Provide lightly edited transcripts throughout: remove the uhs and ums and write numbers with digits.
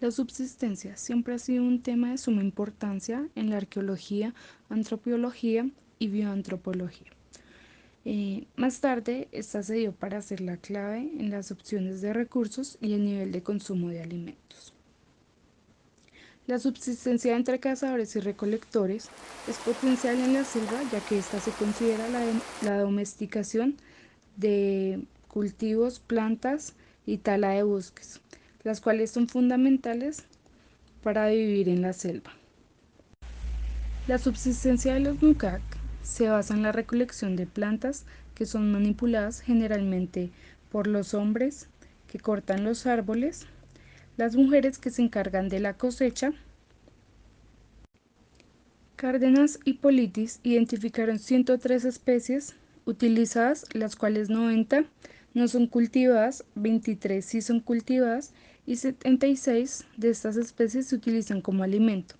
La subsistencia siempre ha sido un tema de suma importancia en la arqueología, antropología y bioantropología. Más tarde, esta se dio para ser la clave en las opciones de recursos y el nivel de consumo de alimentos. La subsistencia entre cazadores y recolectores es potencial en la selva, ya que esta se considera la domesticación de cultivos, plantas y tala de bosques, las cuales son fundamentales para vivir en la selva. La subsistencia de los Nukak se basa en la recolección de plantas que son manipuladas generalmente por los hombres que cortan los árboles, las mujeres que se encargan de la cosecha. Cárdenas y Politis identificaron 103 especies utilizadas, las cuales 90 no son cultivadas, 23 sí son cultivadas y 76 de estas especies se utilizan como alimento.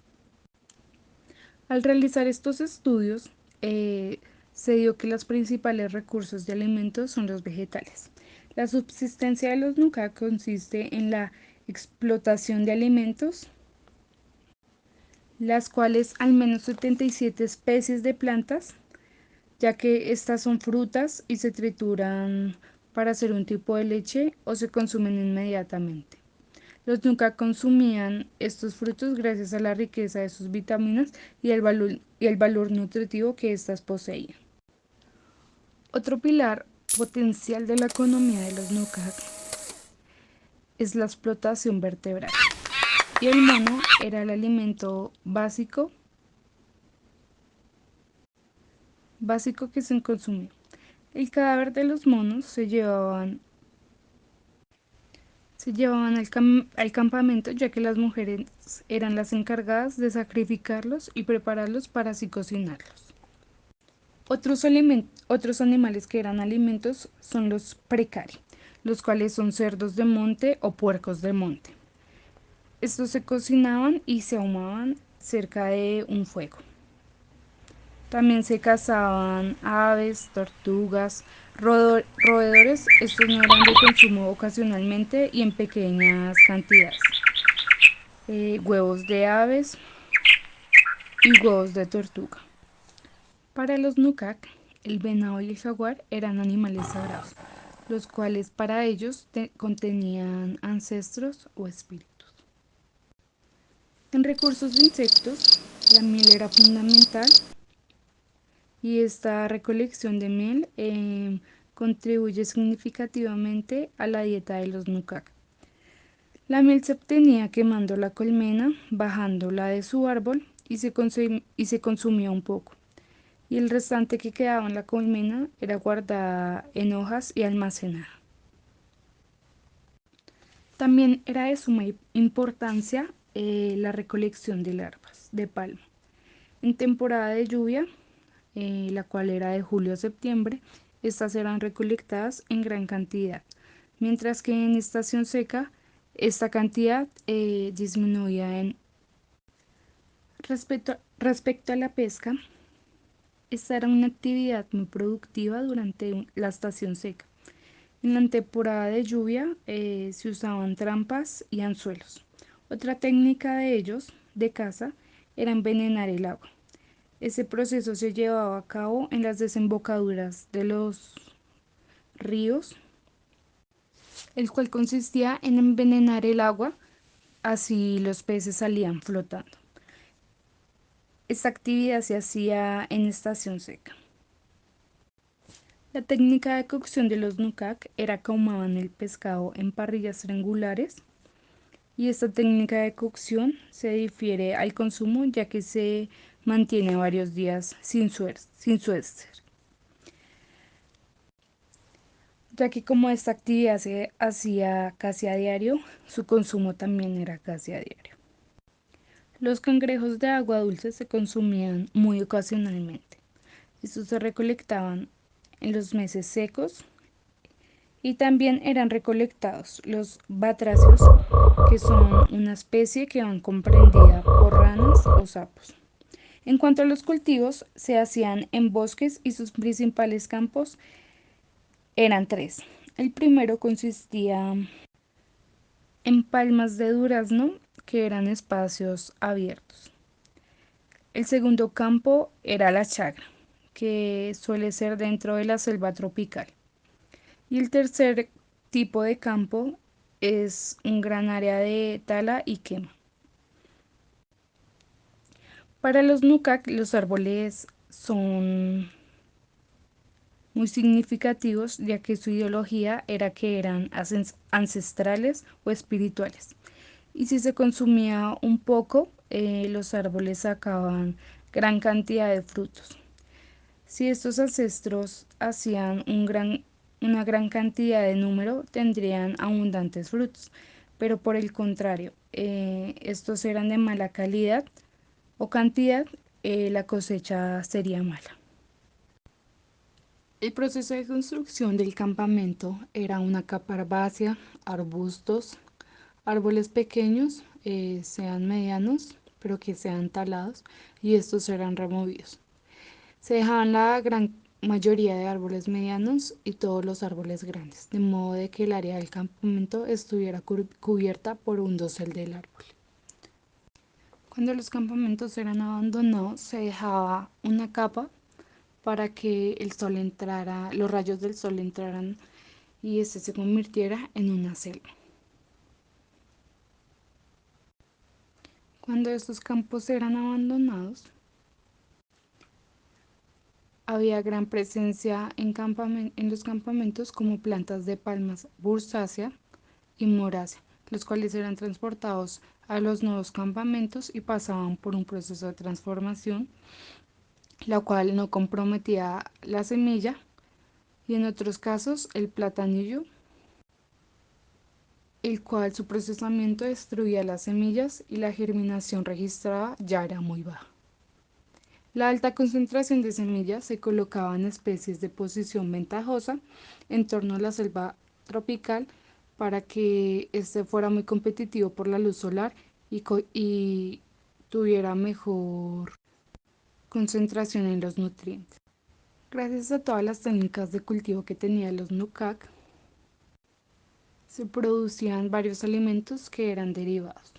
Al realizar estos estudios, se dio que los principales recursos de alimentos son los vegetales. La subsistencia de los Nuca consiste en la explotación de alimentos, las cuales al menos 77 especies de plantas, ya que estas son frutas y se trituran para hacer un tipo de leche o se consumen inmediatamente. Los Nuca consumían estos frutos gracias a la riqueza de sus vitaminas y el valor nutritivo que éstas poseían. Otro pilar potencial de la economía de los Nuca es la explotación vertebral. Y el mono era el alimento básico que se consumía. El cadáver de los monos se llevaban al campamento, ya que las mujeres eran las encargadas de sacrificarlos y prepararlos para así cocinarlos. Otros animales que eran alimentos son los precari, los cuales son cerdos de monte o puercos de monte. Estos se cocinaban y se ahumaban cerca de un fuego. También se cazaban aves, tortugas, roedores. Estos no eran de consumo ocasionalmente y en pequeñas cantidades. Huevos de aves y huevos de tortuga. Para los Nukak, el venado y el jaguar eran animales sagrados, los cuales para ellos contenían ancestros o espíritus. En recursos de insectos, la miel era fundamental y esta recolección de miel contribuye significativamente a la dieta de los Nukak. La miel se obtenía quemando la colmena, bajándola de su árbol y se consumía un poco. Y el restante que quedaba en la colmena era guardada en hojas y almacenada. También era de suma importancia la recolección de larvas de palma. En temporada de lluvia, la cual era de julio a septiembre, estas eran recolectadas en gran cantidad, mientras que en estación seca esta cantidad disminuía. Respecto a la pesca, esta era una actividad muy productiva durante la estación seca. En la temporada de lluvia se usaban trampas y anzuelos. Otra técnica de ellos, de caza, era envenenar el agua. Ese proceso se llevaba a cabo en las desembocaduras de los ríos, el cual consistía en envenenar el agua, así los peces salían flotando. Esta actividad se hacía en estación seca. La técnica de cocción de los nukak era que ahumaban el pescado en parrillas triangulares y esta técnica de cocción se difiere al consumo ya que se mantiene varios días sin su éster, ya que como esta actividad se hacía casi a diario, su consumo también era casi a diario. Los cangrejos de agua dulce se consumían muy ocasionalmente. Estos se recolectaban en los meses secos y también eran recolectados los batracios, que son una especie que van comprendida por ranas o sapos. En cuanto a los cultivos, se hacían en bosques y sus principales campos eran tres. El primero consistía en palmas de durazno que eran espacios abiertos. El segundo campo era la chagra, que suele ser dentro de la selva tropical. Y el tercer tipo de campo es un gran área de tala y quema. Para los Nukak, los árboles son muy significativos, ya que su ideología era que eran ancestrales o espirituales. Y si se consumía un poco, los árboles sacaban gran cantidad de frutos. Si estos ancestros hacían una gran cantidad de número, tendrían abundantes frutos, pero por el contrario, estos eran de mala calidad o cantidad, la cosecha sería mala. El proceso de construcción del campamento era una capa herbácea, arbustos, árboles pequeños, sean medianos, pero que sean talados, y estos eran removidos. Se dejaban la gran mayoría de árboles medianos y todos los árboles grandes, de modo de que el área del campamento estuviera cubierta por un dosel del árbol. Cuando los campamentos eran abandonados, se dejaba una capa para que el sol entrara, los rayos del sol entraran y este se convirtiera en una selva. Cuando estos campos eran abandonados, había gran presencia en los campamentos como plantas de palmas bursácea y morácea, los cuales eran transportados a los nuevos campamentos y pasaban por un proceso de transformación, la cual no comprometía la semilla, y en otros casos el platanillo, el cual su procesamiento destruía las semillas y la germinación registrada ya era muy baja. La alta concentración de semillas se colocaba en especies de posición ventajosa en torno a la selva tropical para que éste fuera muy competitivo por la luz solar y tuviera mejor concentración en los nutrientes. Gracias a todas las técnicas de cultivo que tenían los Nukak, se producían varios alimentos que eran derivados.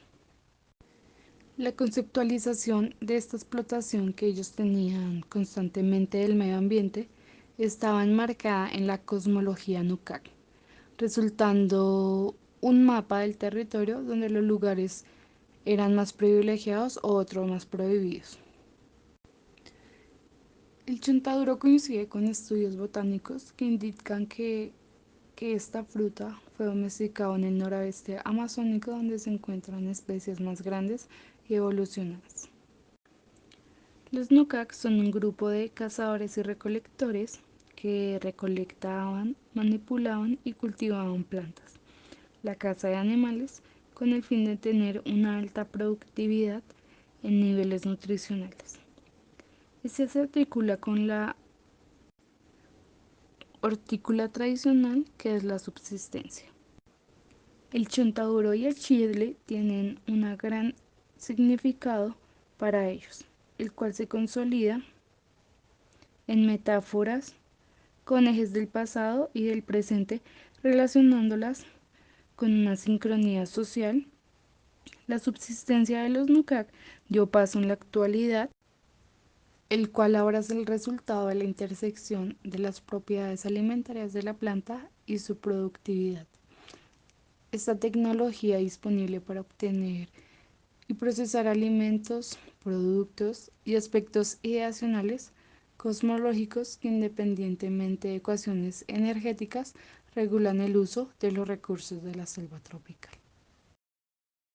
La conceptualización de esta explotación que ellos tenían constantemente del medio ambiente estaba enmarcada en la cosmología Nukak, resultando un mapa del territorio donde los lugares eran más privilegiados o otros más prohibidos. El chontaduro coincide con estudios botánicos que indican que esta fruta fue domesticada en el noroeste amazónico, donde se encuentran especies más grandes y evolucionadas. Los Nukak son un grupo de cazadores y recolectores que recolectaban, manipulaban y cultivaban plantas, la caza de animales, con el fin de tener una alta productividad en niveles nutricionales. Este se articula con la hortícola tradicional, que es la subsistencia. El chontaduro y el chile tienen un gran significado para ellos, el cual se consolida en metáforas con ejes del pasado y del presente, relacionándolas con una sincronía social. La subsistencia de los Nukak dio paso en la actualidad, el cual ahora es el resultado de la intersección de las propiedades alimentarias de la planta y su productividad. Esta tecnología disponible para obtener y procesar alimentos, productos y aspectos ideacionales cosmológicos que, independientemente de ecuaciones energéticas, regulan el uso de los recursos de la selva tropical.